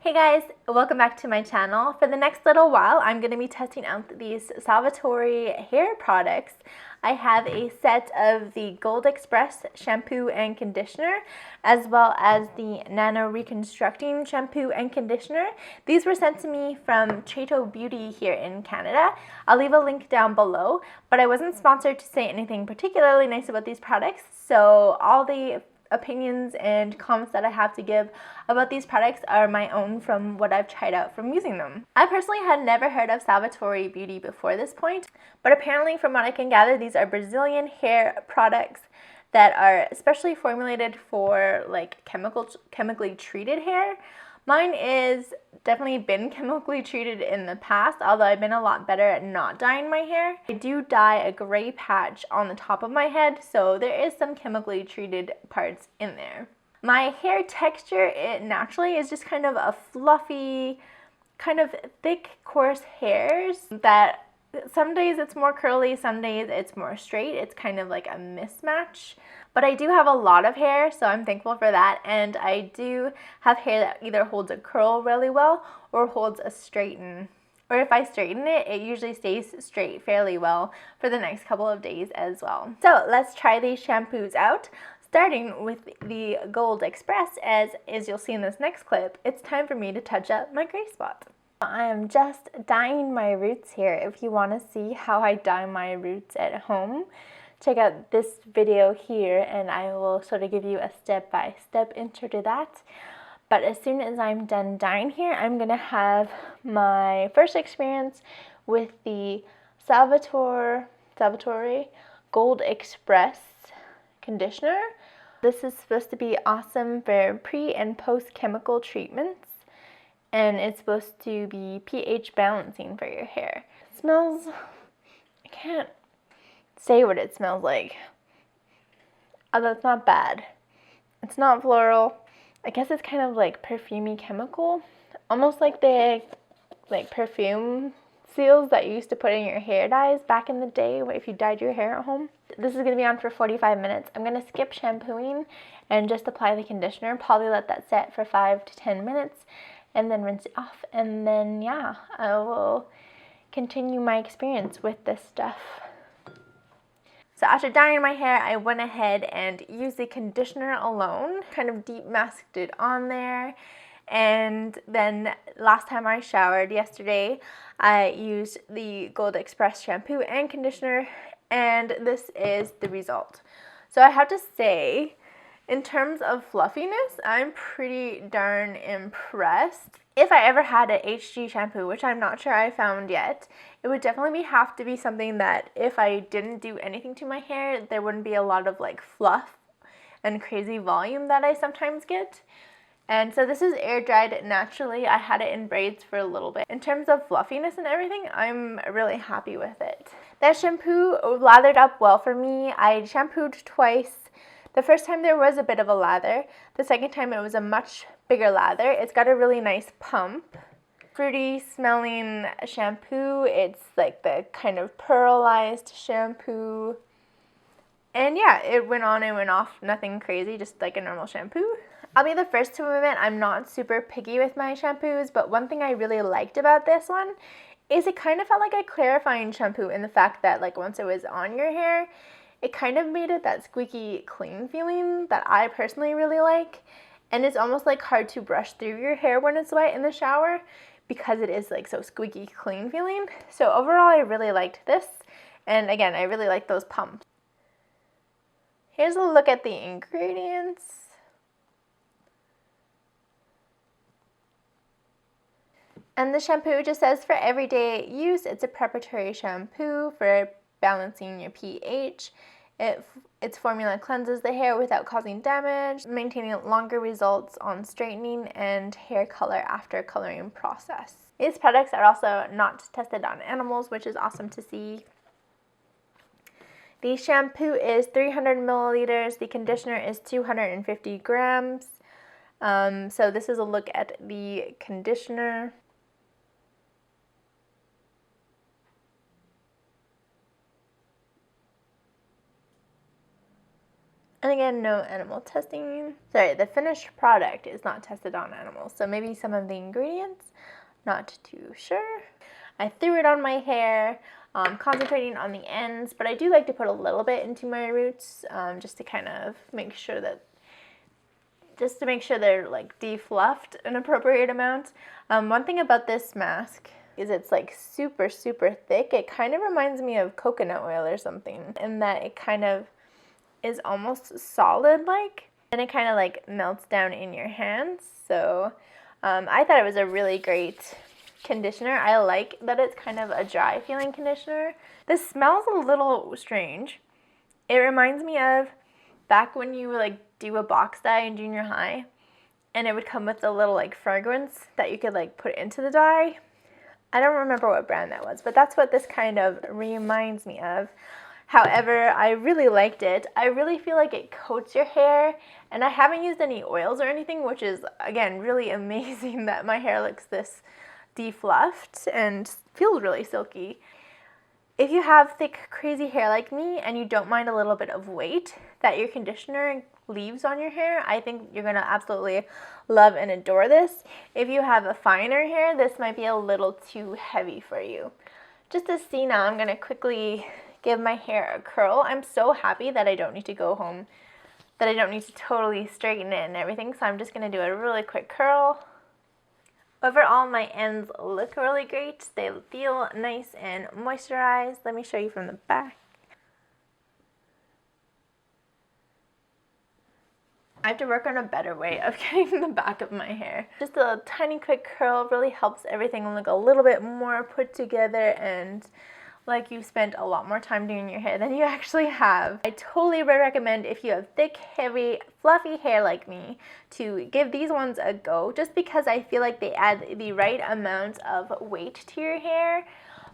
Hey guys, welcome back to my channel. For the next little while, I'm going to be testing out these Salvatore hair products. I have a set of the Gold Xpress shampoo and conditioner, as well as the Nano Reconstructing Shampoo and conditioner. These were sent to me from Chateau Beauty here in Canada. I'll leave a link down below, but I wasn't sponsored to say anything particularly nice about these products, so all the opinions and comments that I have to give about these products are my own from what I've tried out from using them. I personally had never heard of Salvatore Beauty before this point, but apparently from what I can gather, these are Brazilian hair products that are specially formulated for like chemically treated hair. Mine is definitely been chemically treated in the past, although I've been a lot better at not dyeing my hair. I do dye a gray patch on the top of my head, so there is some chemically treated parts in there. My hair texture, it naturally is just kind of a fluffy, kind of thick, coarse hairs that some days it's more curly, some days it's more straight. It's kind of like a mismatch. But I do have a lot of hair, so I'm thankful for that. And I do have hair that either holds a curl really well or holds a straighten. Or if I straighten it, it usually stays straight fairly well for the next couple of days as well. So let's try these shampoos out. Starting with the Gold Xpress, as you'll see in this next clip, it's time for me to touch up my gray spot. I am just dyeing my roots here. If you want to see how I dye my roots at home, check out this video here and I will sort of give you a step-by-step intro to that. But as soon as I'm done dyeing here, I'm going to have my first experience with the Salvatore Gold Xpress conditioner. This is supposed to be awesome for pre and post chemical treatments, and it's supposed to be pH balancing for your hair. It smells, I can't say what it smells like, although it's not bad. It's not floral. I guess it's kind of like perfumey chemical, almost like the perfume seals that you used to put in your hair dyes back in the day if you dyed your hair at home. This is going to be on for 45 minutes. I'm going to skip shampooing and just apply the conditioner, probably let that set for 5 to 10 minutes and then rinse it off, and then yeah, I will continue my experience with this stuff. So after dyeing my hair, I went ahead and used the conditioner alone, kind of deep masked it on there. And then last time I showered yesterday, I used the Gold Xpress shampoo and conditioner, and this is the result. So I have to say, in terms of fluffiness, I'm pretty darn impressed. If I ever had an HG shampoo, which I'm not sure I found yet, it would definitely have to be something that if I didn't do anything to my hair, there wouldn't be a lot of like fluff and crazy volume that I sometimes get. And so this is air dried naturally. I had it in braids for a little bit. In terms of fluffiness and everything, I'm really happy with it. That shampoo lathered up well for me. I shampooed twice. The first time there was a bit of a lather. The second time it was a much bigger lather. It's got a really nice pump. Fruity smelling shampoo. It's like the kind of pearlized shampoo. And yeah, it went on and went off. Nothing crazy, just like a normal shampoo. I'll be the first to admit I'm not super picky with my shampoos, but one thing I really liked about this one is it kind of felt like a clarifying shampoo in the fact that like once it was on your hair, it kind of made it that squeaky clean feeling that I personally really like. And it's almost like hard to brush through your hair when it's wet in the shower because it is like so squeaky clean feeling. So overall I really liked this, and again I really like those pumps. Here's a look at the ingredients. And the shampoo just says for everyday use, it's a preparatory shampoo for balancing your pH. Its formula cleanses the hair without causing damage, maintaining longer results on straightening and hair color after coloring process. These products are also not tested on animals, which is awesome to see. The shampoo is 300 milliliters. The conditioner is 250 grams. So this is a look at the conditioner. And again, no animal testing. Sorry, the finished product is not tested on animals. So maybe some of the ingredients, not too sure. I threw it on my hair, concentrating on the ends, but I do like to put a little bit into my roots, just to kind of make sure that, just to make sure they're like defluffed an appropriate amount. One thing about this mask is it's like super, super thick. It kind of reminds me of coconut oil or something, in that it kind of is almost solid like, and it kind of like melts down in your hands. So I thought it was a really great conditioner. I like that it's kind of a dry feeling conditioner. This smells a little strange. It reminds me of back when you would like do a box dye in junior high, and it would come with a little like fragrance that you could like put into the dye. I don't remember what brand that was, but that's what this kind of reminds me of. However, I really liked it. I really feel like it coats your hair, and I haven't used any oils or anything, which is, again, really amazing that my hair looks this defluffed and feels really silky. If you have thick, crazy hair like me and you don't mind a little bit of weight that your conditioner leaves on your hair, I think you're going to absolutely love and adore this. If you have a finer hair, this might be a little too heavy for you. Just to see now, I'm going to quickly give my hair a curl. I'm so happy that I don't need to go home, that I don't need to totally straighten it and everything, so I'm just going to do a really quick curl. Overall, my ends look really great. They feel nice and moisturized. Let me show you from the back. I have to work on a better way of getting the back of my hair. Just a tiny quick curl really helps everything look a little bit more put together and like you've spent a lot more time doing your hair than you actually have. I totally recommend, if you have thick, heavy, fluffy hair like me, to give these ones a go, just because I feel like they add the right amount of weight to your hair,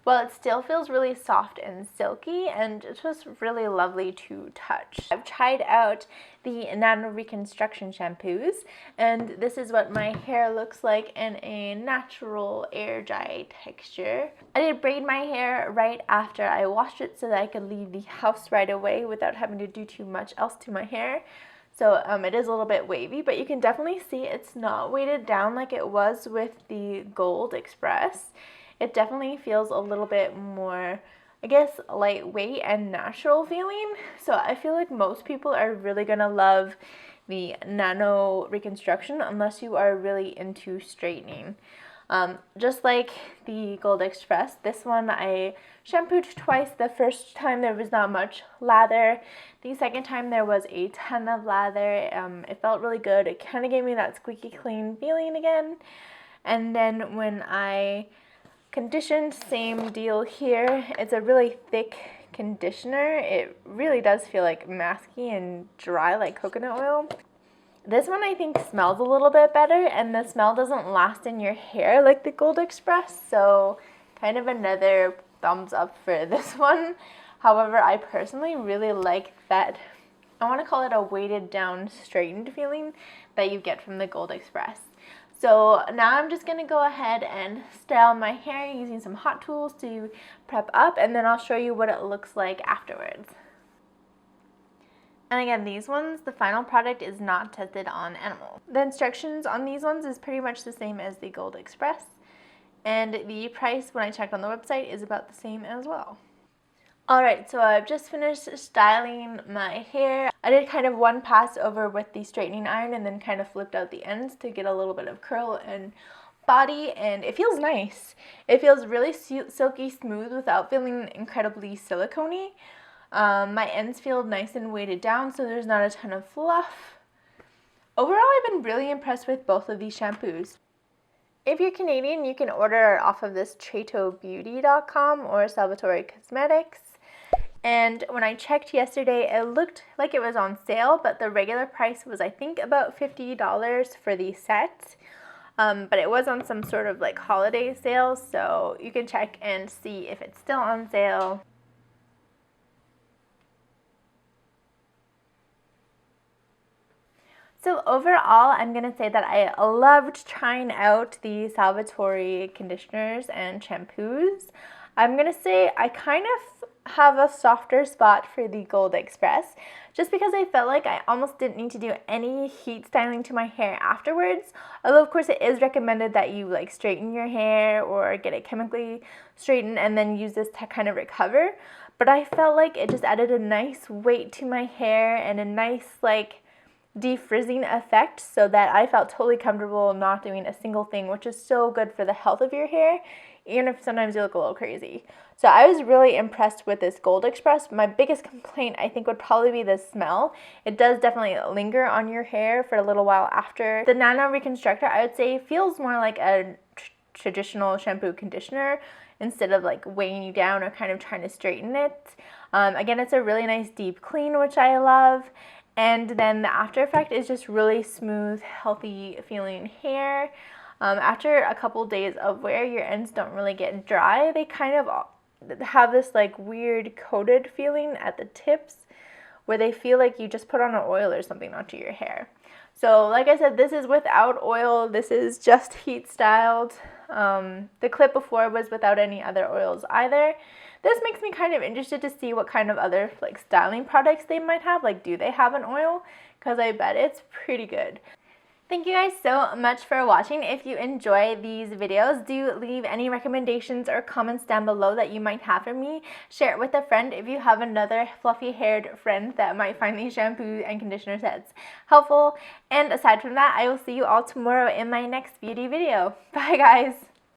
while it still feels really soft and silky, and it's just really lovely to touch. I've tried out the Nano Reconstruction shampoos, and this is what my hair looks like in a natural air dry texture. I did braid my hair right after I washed it so that I could leave the house right away without having to do too much else to my hair. So it is a little bit wavy, but you can definitely see it's not weighted down like it was with the Gold Xpress. It definitely feels a little bit more, I guess, lightweight and natural feeling. So I feel like most people are really gonna love the Nano Reconstruction unless you are really into straightening. Just like the Gold Xpress, this one I shampooed twice. The first time there was not much lather. The second time there was a ton of lather. It felt really good. It kind of gave me that squeaky clean feeling again. And then when I conditioned, same deal here. It's a really thick conditioner. It really does feel like masky and dry like coconut oil. This one I think smells a little bit better, and the smell doesn't last in your hair like the Gold Xpress, so kind of another thumbs up for this one. However, I personally really like that, I want to call it a weighted down straightened feeling that you get from the Gold Xpress. So now I'm just going to go ahead and style my hair using some hot tools to prep up, and then I'll show you what it looks like afterwards. And again, these ones, the final product is not tested on animals. The instructions on these ones is pretty much the same as the Gold Xpress, and the price when I checked on the website is about the same as well. Alright, so I've just finished styling my hair. I did kind of one pass over with the straightening iron and then kind of flipped out the ends to get a little bit of curl and body, and it feels nice. It feels really silky smooth without feeling incredibly silicone-y. My ends feel nice and weighted down, so there's not a ton of fluff. Overall, I've been really impressed with both of these shampoos. If you're Canadian, you can order off of this TretoBeauty.com or Salvatore Cosmetics. And when I checked yesterday, it looked like it was on sale, but the regular price was, I think, about $50 for the set. But it was on some sort of like holiday sale, so you can check and see if it's still on sale. So overall, I'm going to say that I loved trying out the Salvatore conditioners and shampoos. I'm gonna say I kind of have a softer spot for the Gold Xpress just because I felt like I almost didn't need to do any heat styling to my hair afterwards. Although of course it is recommended that you like straighten your hair or get it chemically straightened and then use this to kind of recover. But I felt like it just added a nice weight to my hair and a nice like defrizzing effect, so that I felt totally comfortable not doing a single thing, which is so good for the health of your hair, even if sometimes you look a little crazy. So I was really impressed with this Gold Xpress. My biggest complaint I think would probably be the smell. It does definitely linger on your hair for a little while after. The Nano Reconstructor, I would say, feels more like a traditional shampoo conditioner instead of like weighing you down or kind of trying to straighten it. Again, it's a really nice deep clean, which I love. And then the after effect is just really smooth, healthy feeling hair. After a couple days of wear, your ends don't really get dry. They kind of have this like weird coated feeling at the tips where they feel like you just put on an oil or something onto your hair. So like I said, this is without oil. This is just heat styled. The clip before was without any other oils either. This makes me kind of interested to see what kind of other like styling products they might have. Like, do they have an oil? Because I bet it's pretty good. Thank you guys so much for watching. If you enjoy these videos, do leave any recommendations or comments down below that you might have for me. Share it with a friend if you have another fluffy haired friend that might find these shampoo and conditioner sets helpful. And aside from that, I will see you all tomorrow in my next beauty video. Bye guys!